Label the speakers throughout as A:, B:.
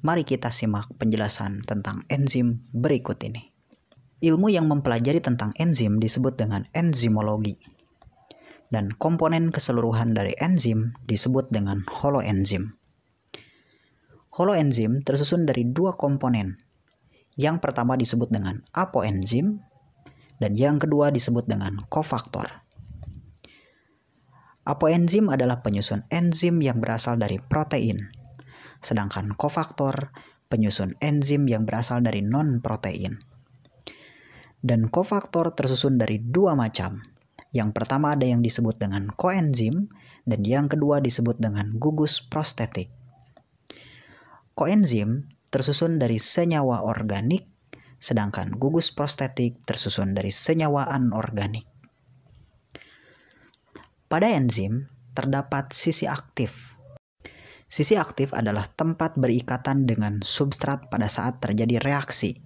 A: Mari kita simak penjelasan tentang enzim berikut ini. Ilmu yang mempelajari tentang enzim disebut dengan enzimologi. Dan komponen keseluruhan dari enzim disebut dengan holoenzim. Holoenzim tersusun dari dua komponen. Yang pertama disebut dengan apoenzim dan yang kedua disebut dengan kofaktor. Apoenzim adalah penyusun enzim yang berasal dari protein, sedangkan kofaktor penyusun enzim yang berasal dari non-protein. Dan kofaktor tersusun dari dua macam. Yang pertama ada yang disebut dengan koenzim dan yang kedua disebut dengan gugus prostetik. Koenzim tersusun dari senyawa organik, sedangkan gugus prostetik tersusun dari senyawa anorganik. Pada enzim terdapat sisi aktif. Sisi aktif adalah tempat berikatan dengan substrat pada saat terjadi reaksi.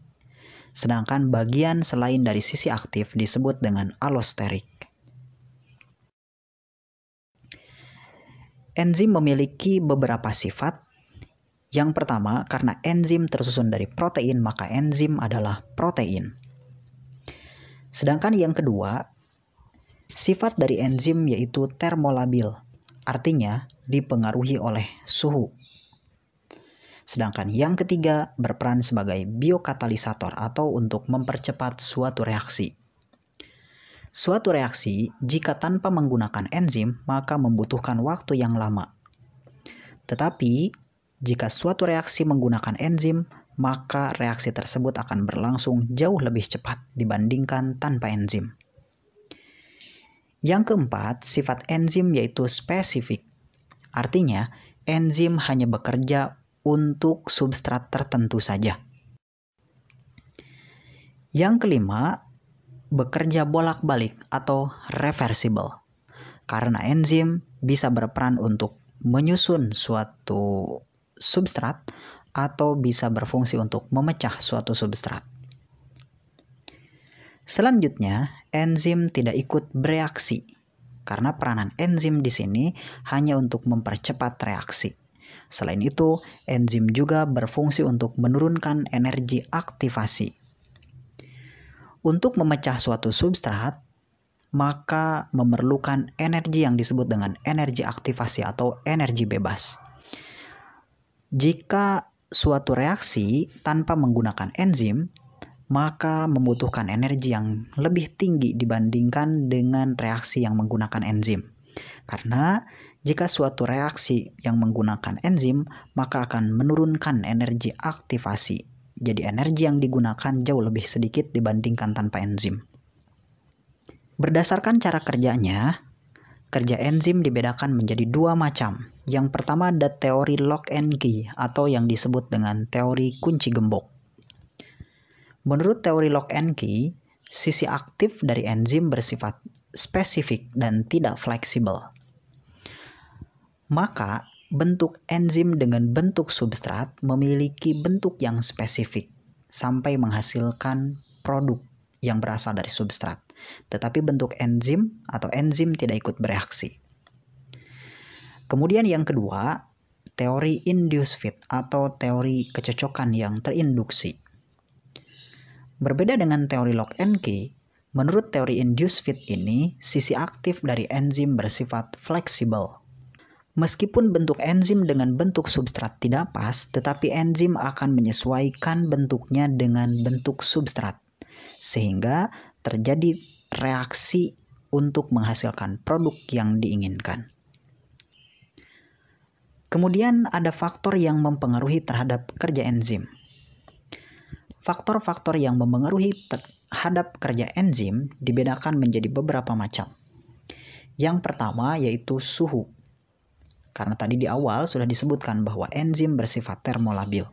A: Sedangkan bagian selain dari sisi aktif disebut dengan alosterik. Enzim memiliki beberapa sifat. Yang pertama, karena enzim tersusun dari protein, maka enzim adalah protein. Sedangkan yang kedua, sifat dari enzim yaitu termolabil, artinya dipengaruhi oleh suhu. Sedangkan yang ketiga berperan sebagai biokatalisator atau untuk mempercepat suatu reaksi. Suatu reaksi jika tanpa menggunakan enzim maka membutuhkan waktu yang lama. Tetapi jika suatu reaksi menggunakan enzim maka reaksi tersebut akan berlangsung jauh lebih cepat dibandingkan tanpa enzim. Yang keempat, sifat enzim yaitu spesifik. Artinya, enzim hanya bekerja untuk substrat tertentu saja. Yang kelima, bekerja bolak-balik atau reversible. Karena enzim bisa berperan untuk menyusun suatu substrat atau bisa berfungsi untuk memecah suatu substrat. Selanjutnya, enzim tidak ikut bereaksi karena peranan enzim di sini hanya untuk mempercepat reaksi. Selain itu, enzim juga berfungsi untuk menurunkan energi aktivasi. Untuk memecah suatu substrat, maka memerlukan energi yang disebut dengan energi aktivasi atau energi bebas. Jika suatu reaksi tanpa menggunakan enzim, maka membutuhkan energi yang lebih tinggi dibandingkan dengan reaksi yang menggunakan enzim. Karena jika suatu reaksi yang menggunakan enzim, maka akan menurunkan energi aktivasi. Jadi energi yang digunakan jauh lebih sedikit dibandingkan tanpa enzim. Berdasarkan cara kerjanya, kerja enzim dibedakan menjadi dua macam. Yang pertama ada teori lock and key atau yang disebut dengan teori kunci gembok. Menurut teori lock and key, sisi aktif dari enzim bersifat spesifik dan tidak fleksibel. Maka, bentuk enzim dengan bentuk substrat memiliki bentuk yang spesifik sampai menghasilkan produk yang berasal dari substrat. Tetapi bentuk enzim atau enzim tidak ikut bereaksi. Kemudian yang kedua, teori induced fit atau teori kecocokan yang terinduksi. Berbeda dengan teori lock and key, menurut teori induced fit ini, sisi aktif dari enzim bersifat fleksibel. Meskipun bentuk enzim dengan bentuk substrat tidak pas, tetapi enzim akan menyesuaikan bentuknya dengan bentuk substrat, sehingga terjadi reaksi untuk menghasilkan produk yang diinginkan. Kemudian ada faktor yang mempengaruhi terhadap kerja enzim. Faktor-faktor yang mempengaruhi terhadap kerja enzim dibedakan menjadi beberapa macam. Yang pertama yaitu suhu. Karena tadi di awal sudah disebutkan bahwa enzim bersifat termolabil.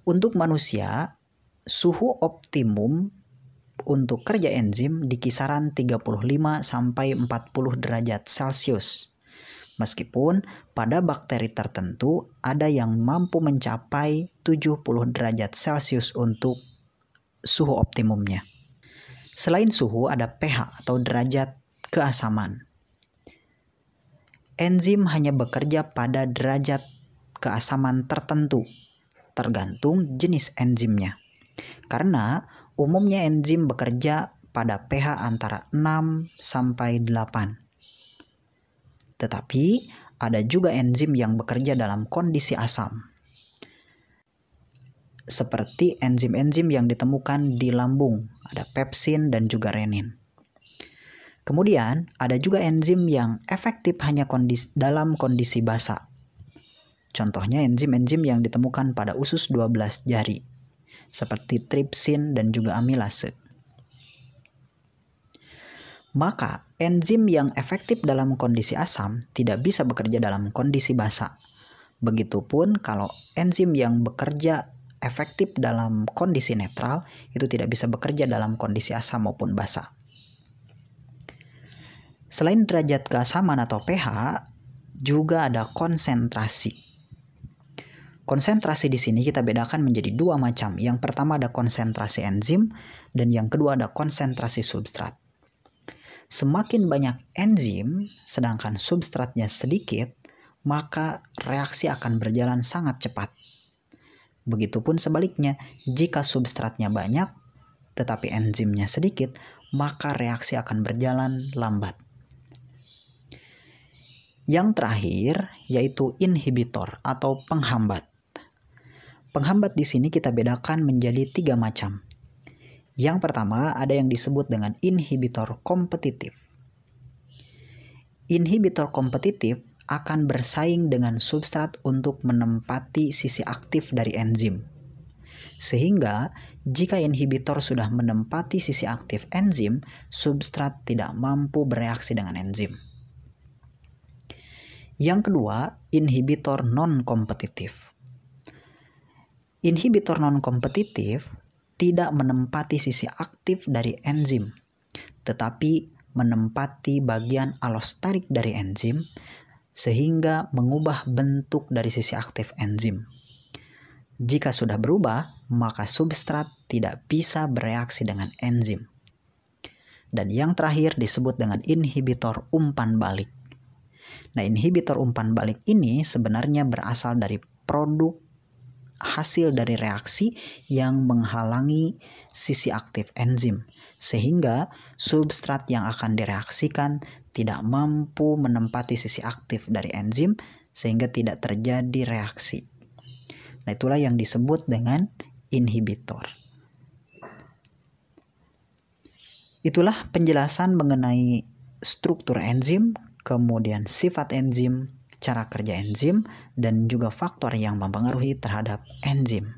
A: Untuk manusia, suhu optimum untuk kerja enzim di kisaran 35 sampai 40 derajat Celcius. Meskipun pada bakteri tertentu ada yang mampu mencapai 70 derajat Celcius untuk suhu optimumnya. Selain suhu ada pH atau derajat keasaman. Enzim hanya bekerja pada derajat keasaman tertentu, tergantung jenis enzimnya. Karena umumnya enzim bekerja pada pH antara 6 sampai 8. Tetapi ada juga enzim yang bekerja dalam kondisi asam, seperti enzim-enzim yang ditemukan di lambung, ada pepsin dan juga renin. Kemudian ada juga enzim yang efektif hanya dalam kondisi basa. Contohnya enzim-enzim yang ditemukan pada usus 12 jari, seperti tripsin dan juga amilase. Maka enzim yang efektif dalam kondisi asam tidak bisa bekerja dalam kondisi basa. Begitupun kalau enzim yang bekerja efektif dalam kondisi netral itu tidak bisa bekerja dalam kondisi asam maupun basa. Selain derajat keasaman atau pH, juga ada konsentrasi. Konsentrasi di sini kita bedakan menjadi dua macam. Yang pertama ada konsentrasi enzim dan yang kedua ada konsentrasi substrat. Semakin banyak enzim sedangkan substratnya sedikit, maka reaksi akan berjalan sangat cepat. Begitupun sebaliknya, jika substratnya banyak tetapi enzimnya sedikit, maka reaksi akan berjalan lambat. Yang terakhir yaitu inhibitor atau penghambat. Penghambat di sini kita bedakan menjadi 3 macam. Yang pertama ada yang disebut dengan inhibitor kompetitif. Inhibitor kompetitif akan bersaing dengan substrat untuk menempati sisi aktif dari enzim. Sehingga jika inhibitor sudah menempati sisi aktif enzim, substrat tidak mampu bereaksi dengan enzim. Yang kedua, inhibitor non-kompetitif. Inhibitor non-kompetitif tidak menempati sisi aktif dari enzim, tetapi menempati bagian alosterik dari enzim sehingga mengubah bentuk dari sisi aktif enzim. Jika sudah berubah, maka substrat tidak bisa bereaksi dengan enzim. Dan yang terakhir disebut dengan inhibitor umpan balik. Nah, inhibitor umpan balik ini sebenarnya berasal dari produk hasil dari reaksi yang menghalangi sisi aktif enzim, sehingga substrat yang akan direaksikan tidak mampu menempati sisi aktif dari enzim sehingga tidak terjadi reaksi. Nah, itulah yang disebut dengan inhibitor. Itulah penjelasan mengenai struktur enzim, kemudian sifat enzim, cara kerja enzim, dan juga faktor yang mempengaruhi terhadap enzim.